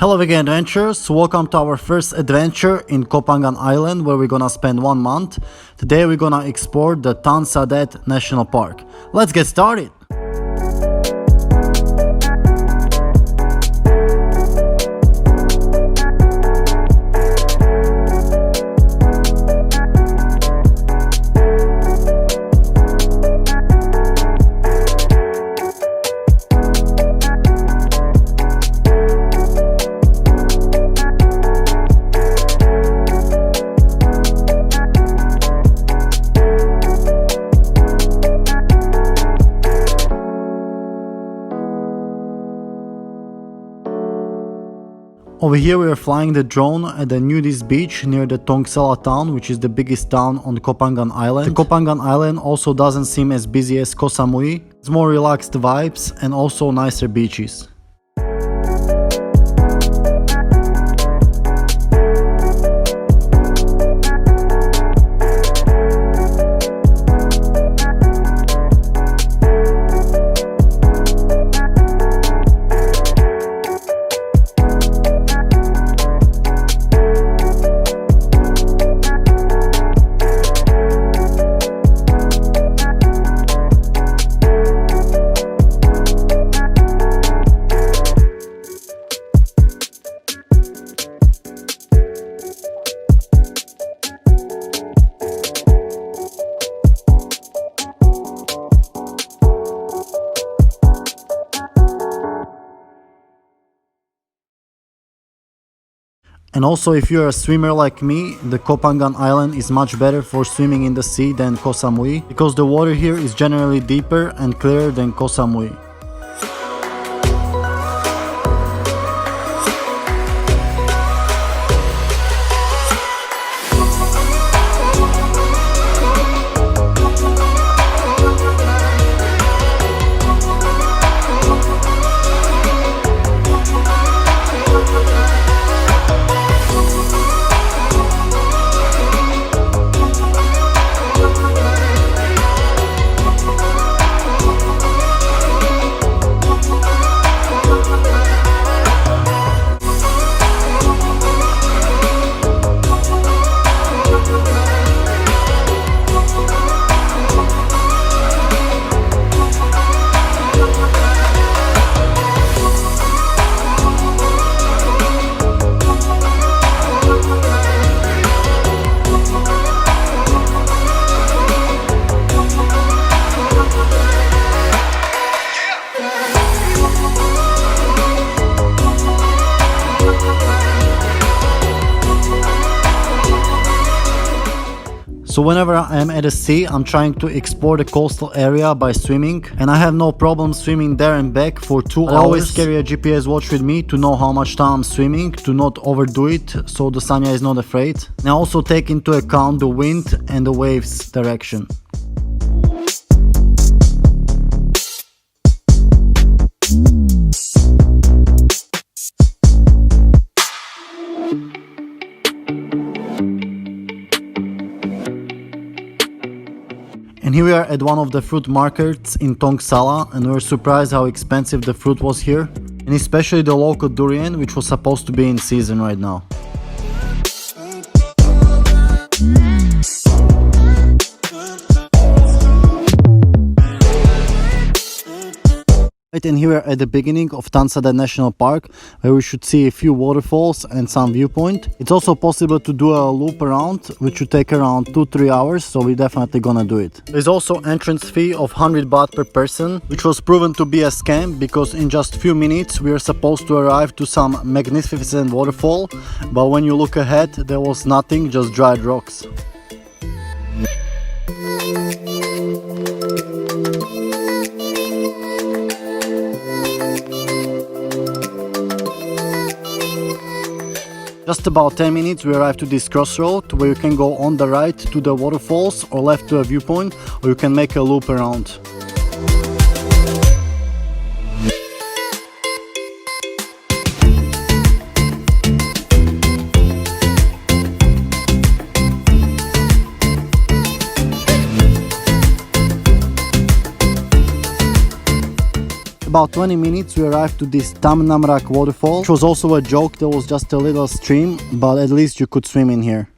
Hello again, adventurers. Welcome to our first adventure in Phangan Island, where we're gonna spend 1 month. Today we're gonna explore the Sadet National Park. Let's get started. Over here we are flying the drone at the nudist beach near the Tongsala town, which is the biggest town on Phangan Island. The Phangan Island also doesn't seem as busy as Koh Samui. It's more relaxed vibes and also nicer beaches. And also, if you're a swimmer like me, the Phangan Island is much better for swimming in the sea than Koh Samui, because the water here is generally deeper and clearer than Koh Samui. So whenever I am at the sea, I'm trying to explore the coastal area by swimming, and I have no problem swimming there and back for 2 hours. I always carry a GPS watch with me to know how much time I'm swimming, to not overdo it, so the Sanya is not afraid. And I also take into account the wind and the waves direction. And here we are at one of the fruit markets in Tongsala, and we were surprised how expensive the fruit was here, and especially the local durian, which was supposed to be in season right now. And here we are at the beginning of Sadet National Park, where we should see a few waterfalls and some viewpoint. It's also possible to do a loop around, which should take around 2-3 hours, so we're definitely gonna do it. There's also entrance fee of 100 baht per person, which was proven to be a scam, because in just few minutes we are supposed to arrive to some magnificent waterfall, but when you look ahead there was nothing, just dried rocks. Just about 10 minutes we arrive to this crossroad, where you can go on the right to the waterfalls or left to a viewpoint, or you can make a loop around. about 20 minutes we arrived to this Tam Namrak waterfall, which was also a joke. There was just a little stream, but at least you could swim in here.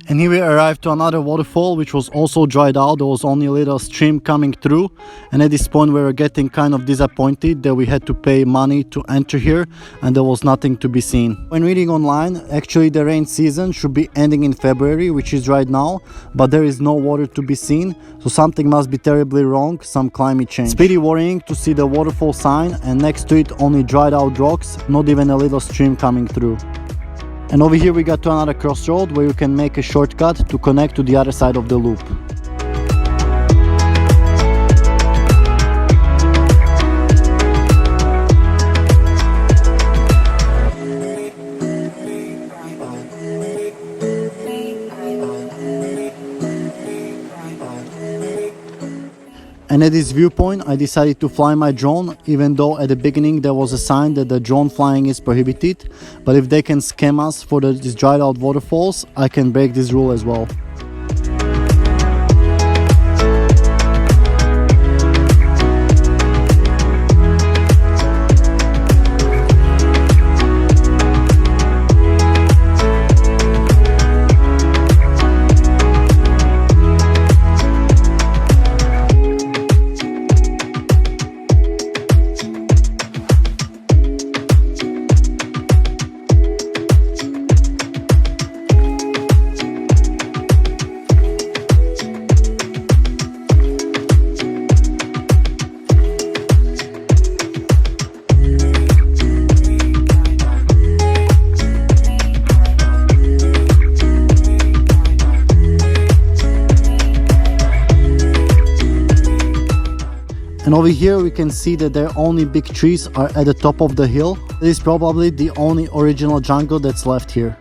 And here we arrived to another waterfall, which was also dried out. There was only a little stream coming through, and at this point we were getting kind of disappointed that we had to pay money to enter here and there was nothing to be seen. When reading online, actually the rain season should be ending in February, which is right now, but there is no water to be seen, so something must be terribly wrong, some climate change. It's pretty worrying to see the waterfall sign and next to it only dried out rocks, not even a little stream coming through. And over here we got to another crossroad where you can make a shortcut to connect to the other side of the loop. And at this viewpoint I decided to fly my drone, even though at the beginning there was a sign that the drone flying is prohibited. But if they can scam us for these dried out waterfalls, I can break this rule as well. And over here we can see that their only big trees are at the top of the hill. This is probably the only original jungle that's left here.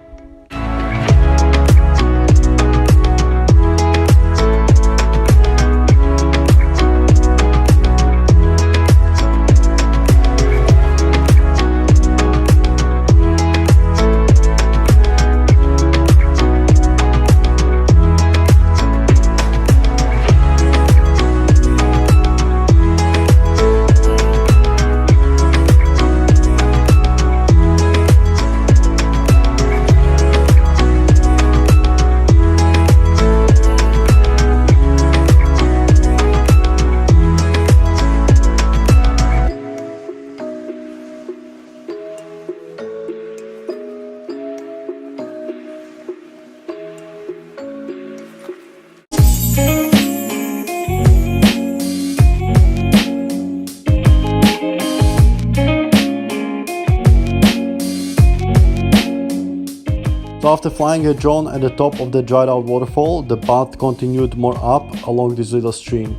So after flying a drone at the top of the dried out waterfall, the path continued more up along this little stream.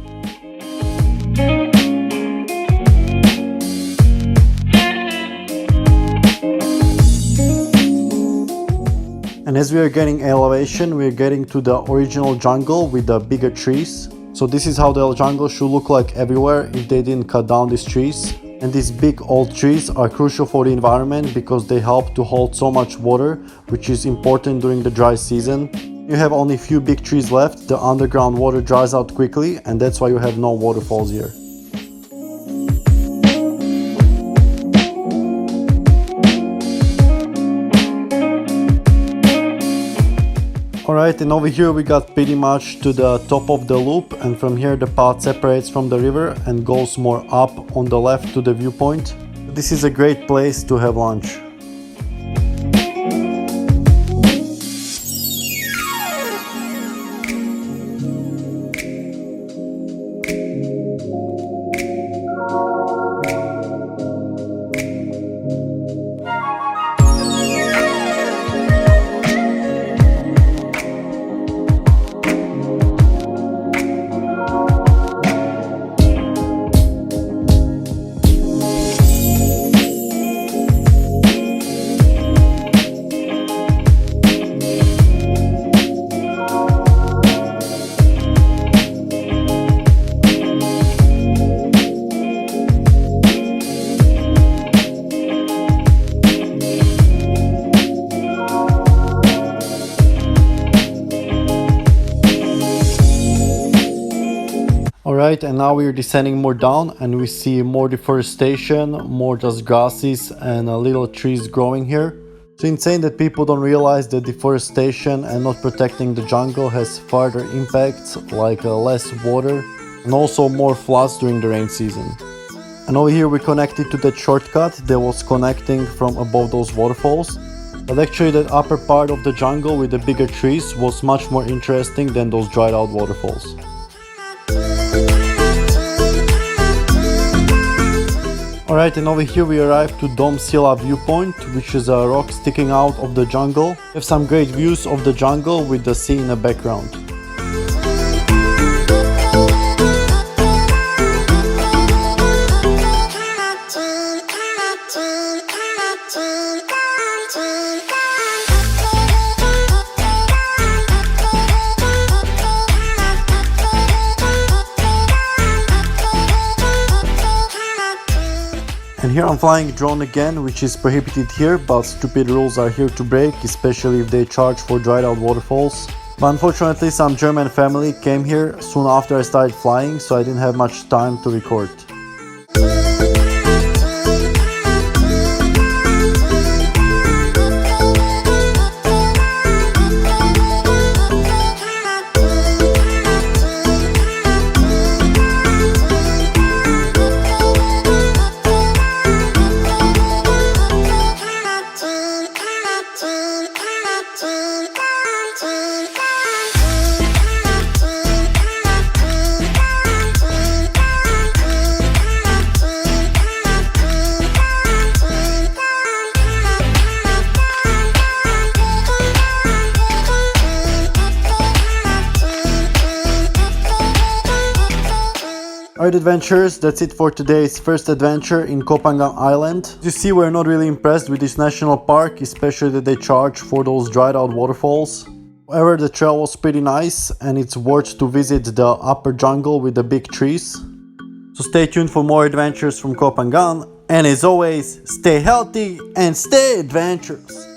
And as we are getting elevation, we are getting to the original jungle with the bigger trees. So this is how the jungle should look like everywhere if they didn't cut down these trees. And these big old trees are crucial for the environment because they help to hold so much water, which is important during the dry season. You have only few big trees left, the underground water dries out quickly, and that's why you have no waterfalls here. Alright, and over here we got pretty much to the top of the loop, and from here the path separates from the river and goes more up on the left to the viewpoint. This is a great place to have lunch. Alright, and now we're descending more down and we see more deforestation, more just grasses and little trees growing here. It's insane that people don't realize that deforestation and not protecting the jungle has further impacts like less water and also more floods during the rain season. And over here we connected to that shortcut that was connecting from above those waterfalls. But actually that upper part of the jungle with the bigger trees was much more interesting than those dried out waterfalls. Alright, and over here we arrived to Dom Sila viewpoint, which is a rock sticking out of the jungle. We have some great views of the jungle with the sea in the background. And here I'm flying a drone again, which is prohibited here, but stupid rules are here to break, especially if they charge for dried out waterfalls. But unfortunately some German family came here soon after I started flying, so I didn't have much time to record. Alright adventurers, that's it for today's first adventure in Phangan Island. As you see, we're not really impressed with this national park, especially that they charge for those dried out waterfalls. However, the trail was pretty nice and it's worth to visit the upper jungle with the big trees. So stay tuned for more adventures from Phangan, and as always, stay healthy and stay adventurous.